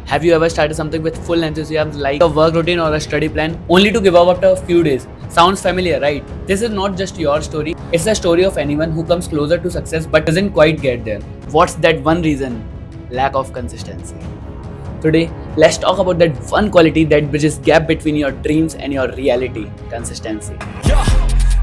Have you ever started something with full enthusiasm like a work routine or a study plan only to give up after a few days? Sounds familiar, right? This is not just your story, it's the story of anyone who comes closer to success but doesn't quite get there. What's that one reason? Lack of consistency. Today, let's talk about that one quality that bridges gap between your dreams and your reality, consistency. Yeah,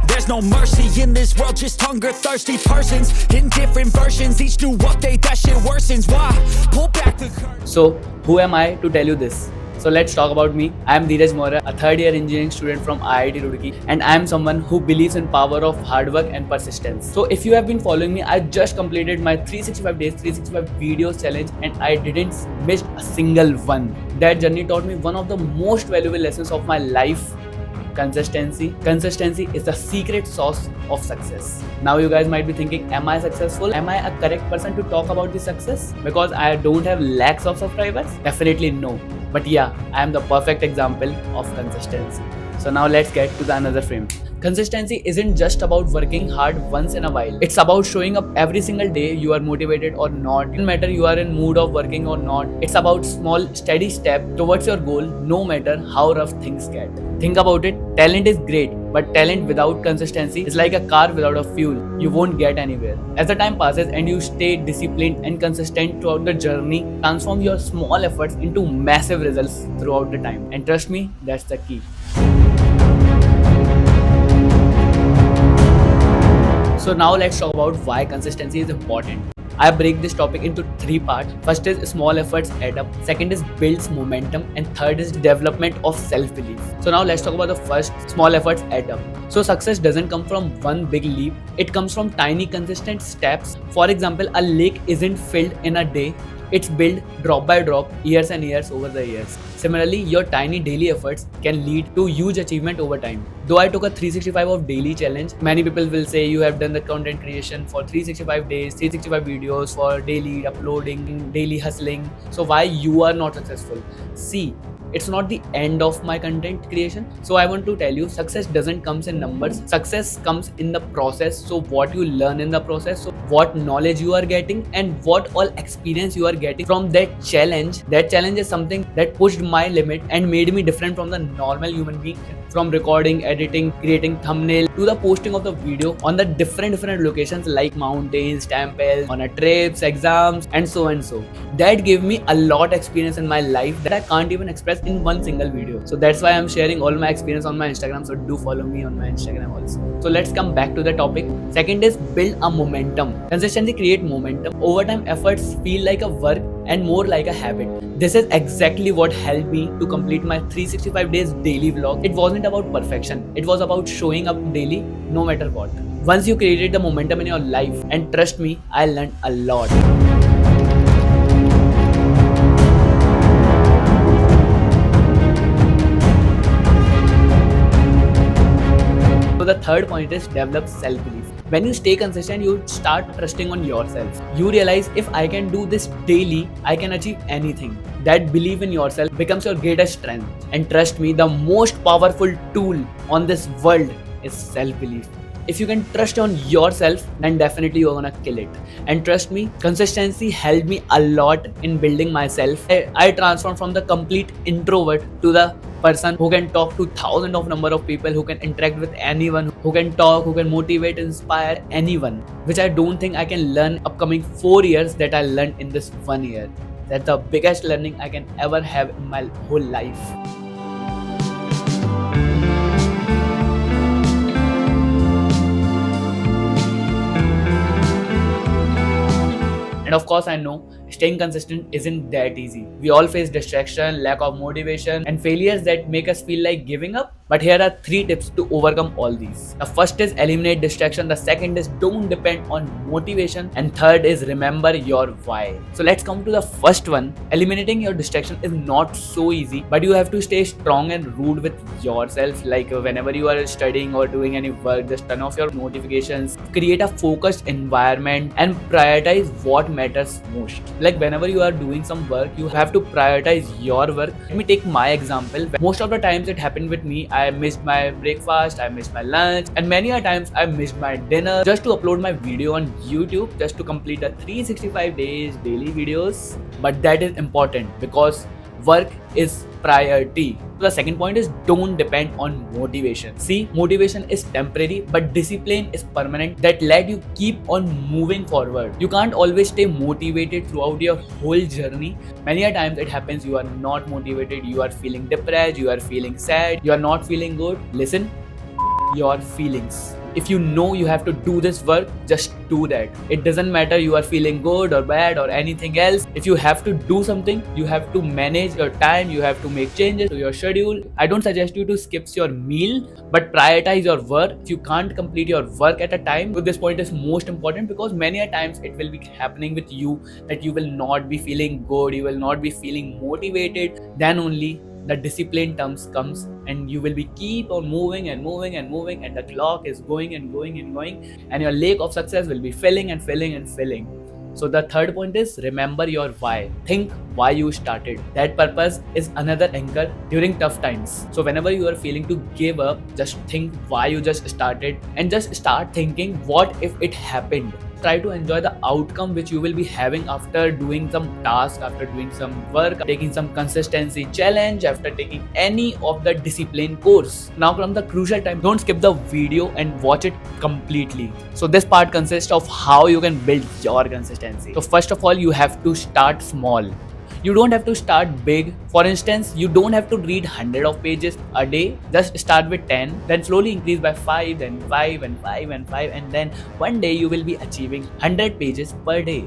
there's no mercy in this world, just hunger-thirsty persons in different versions. Each new update, that shit worsens. Why? Pull back the curtain. So, who am I to tell you this? So let's talk about me. I am Dheeraj Maurya, a third-year engineering student from IIT Roorkee, and I am someone who believes in power of hard work and persistence. So if you have been following me, I just completed my 365 days, 365 videos challenge, and I didn't miss a single one. That journey taught me one of the most valuable lessons of my life. Consistency. Consistency is the secret sauce of success. Now you guys might be thinking, am I successful? Am I a correct person to talk about this success? Because I don't have lakhs of subscribers? Definitely no. But yeah, I am the perfect example of consistency. So now let's get to the another frame. Consistency isn't just about working hard once in a while. It's about showing up every single day, you are motivated or not. It doesn't matter you are in mood of working or not. It's about small, steady step towards your goal, no matter how rough things get. Think about it, talent is great, but talent without consistency is like a car without a fuel. You won't get anywhere. As the time passes and you stay disciplined and consistent throughout the journey, transform your small efforts into massive results throughout the time. And trust me, that's the key. So now let's talk about why consistency is important. I break this topic into three parts. First is small efforts add up. Second is builds momentum. And third is development of self-belief. So now let's talk about the first, small efforts add up. So success doesn't come from one big leap. It comes from tiny consistent steps. For example, a lake isn't filled in a day. It's built drop by drop, years and years over the years. Similarly, your tiny daily efforts can lead to huge achievement over time. Though I took a 365 of daily challenge, many people will say you have done the content creation for 365 days, 365 videos for daily uploading, daily hustling. So why you are not successful? See, it's not the end of my content creation. So I want to tell you, success doesn't come in numbers. Success comes in the process. So what you learn in the process, so what knowledge you are getting and what all experience you are getting from that challenge. That challenge is something that pushed my limit and made me different from the normal human being. From recording, editing, creating thumbnail to the posting of the video on the different locations like mountains, temples, on a trips, exams, and so and so. That gave me a lot experience in my life that I can't even express in one single video. So that's why I'm sharing all my experience on my Instagram. So do follow me on my Instagram also. So let's come back to the topic. Second is build a momentum. Consistency create momentum. Over time, efforts feel like a work and more like a habit. This is exactly what helped me to complete my 365 days daily vlog. It wasn't about perfection. It was about showing up daily no matter what. Once you created the momentum in your life, and trust me, I learned a lot. So the third point is develop self-belief. When you stay consistent, you start trusting on yourself. You realize if I can do this daily, I can achieve anything. That belief in yourself becomes your greatest strength. And trust me, the most powerful tool on this world is self-belief. If you can trust on yourself, then definitely you're gonna kill it. And trust me, consistency helped me a lot in building myself. I transformed from the complete introvert to the person who can talk to thousands of number of people, who can interact with anyone, who can talk, who can motivate, inspire anyone, which I don't think I can learn upcoming 4 years that I learned in this 1 year. That's the biggest learning I can ever have in my whole life. And of course, I know staying consistent isn't that easy. We all face distraction, lack of motivation, and failures that make us feel like giving up. But here are 3 tips to overcome all these. The first is eliminate distraction. The second is don't depend on motivation. And third is remember your why. So let's come to the first one. Eliminating your distraction is not so easy, but you have to stay strong and rude with yourself. Like whenever you are studying or doing any work, just turn off your notifications, create a focused environment, and prioritize what matters most. Like whenever you are doing some work, you have to prioritize your work. Let me take my example. Most of the times it happened with me, I missed my breakfast, I missed my lunch, and many a times I missed my dinner just to upload my video on YouTube, just to complete the 365 days daily videos. but that is important because work is priority. The second point is don't depend on motivation. See, motivation is temporary, but discipline is permanent that let you keep on moving forward. You can't always stay motivated throughout your whole journey. Many a times it happens you are not motivated, you are feeling depressed, you are feeling sad, you are not feeling good. Listen, your feelings. If you know you have to do this work, just do that. It doesn't matter you are feeling good or bad or anything else. If you have to do something, you have to manage your time, you have to make changes to your schedule. I don't suggest you to skip your meal, but prioritize your work. If you can't complete your work at a time, so this point is most important because many a times it will be happening with you that you will not be feeling good, you will not be feeling motivated. Then only the discipline terms comes and you will be keep on moving and moving and moving, and the clock is going and going and going, and your lake of success will be filling and filling and filling. So the third point is remember your why. Think why you started. That purpose is another anchor during tough times. So whenever you are feeling to give up, just think why you just started and just start thinking what if it happened. Try to enjoy the outcome which you will be having after doing some task, after doing some work, taking some consistency challenge, after taking any of the discipline course. Now come the crucial time. Don't skip the video and watch it completely. So this part consists of how you can build your consistency. So first of all, you have to start small. You don't have to start big. For instance, you don't have to read 100 of pages a day. Just start with 10, then slowly increase by 5, then 5 and 5 and 5, and then one day you will be achieving 100 pages per day.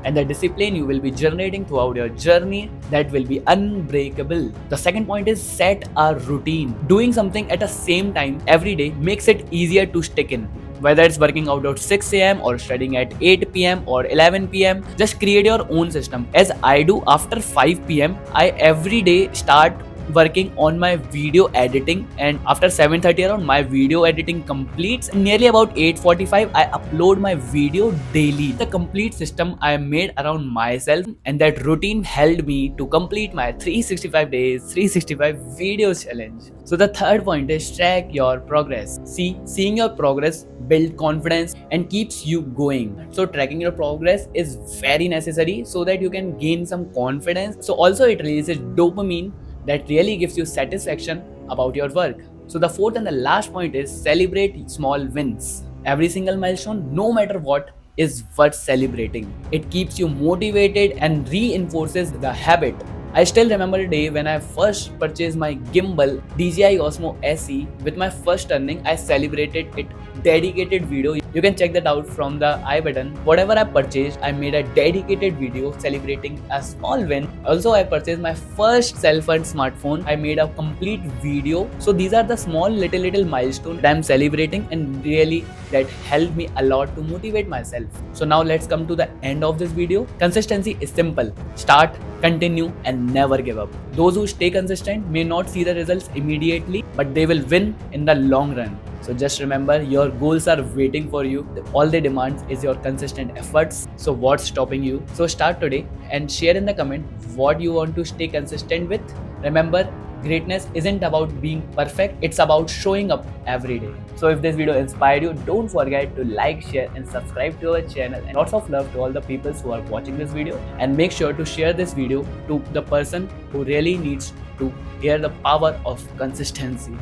And the discipline you will be generating throughout your journey, that will be unbreakable. The second point is set a routine. Doing something at the same time every day makes it easier to stick in. Whether it's working out at 6 a.m. or studying at 8 p.m. or 11 p.m. Just create your own system. As I do, after 5 p.m. I every day start working on my video editing, and after 7:30 around my video editing completes. Nearly about 8:45 I upload my video daily. The complete system I made around myself, and that routine helped me to complete my 365 days 365 videos challenge. So the third point is track your progress. Seeing your progress build confidence and keeps you going. So tracking your progress is very necessary so that you can gain some confidence. So also it releases dopamine that really gives you satisfaction about your work. So the fourth and the last point is celebrate small wins. Every single milestone, no matter what, is worth celebrating. It keeps you motivated and reinforces the habit. I still remember the day when I first purchased my gimbal DJI Osmo SE. With my first earning, I celebrated it. Dedicated video. You can check that out from the I button. Whatever I purchased, I made a dedicated video celebrating a small win. Also, I purchased my first cell-phone smartphone. I made a complete video. So these are the small little milestones that I'm celebrating, and really that helped me a lot to motivate myself. So now let's come to the end of this video. Consistency is simple. Start, continue, and never give up. Those who stay consistent may not see the results immediately, but they will win in the long run. So just remember, your goals are waiting for you. All they demand is your consistent efforts. So what's stopping you? So start today and share in the comment what you want to stay consistent with. Remember, greatness isn't about being perfect, it's about showing up every day. So if this video inspired you, don't forget to like, share and subscribe to our channel. And lots of love to all the people who are watching this video. And make sure to share this video to the person who really needs to hear the power of consistency.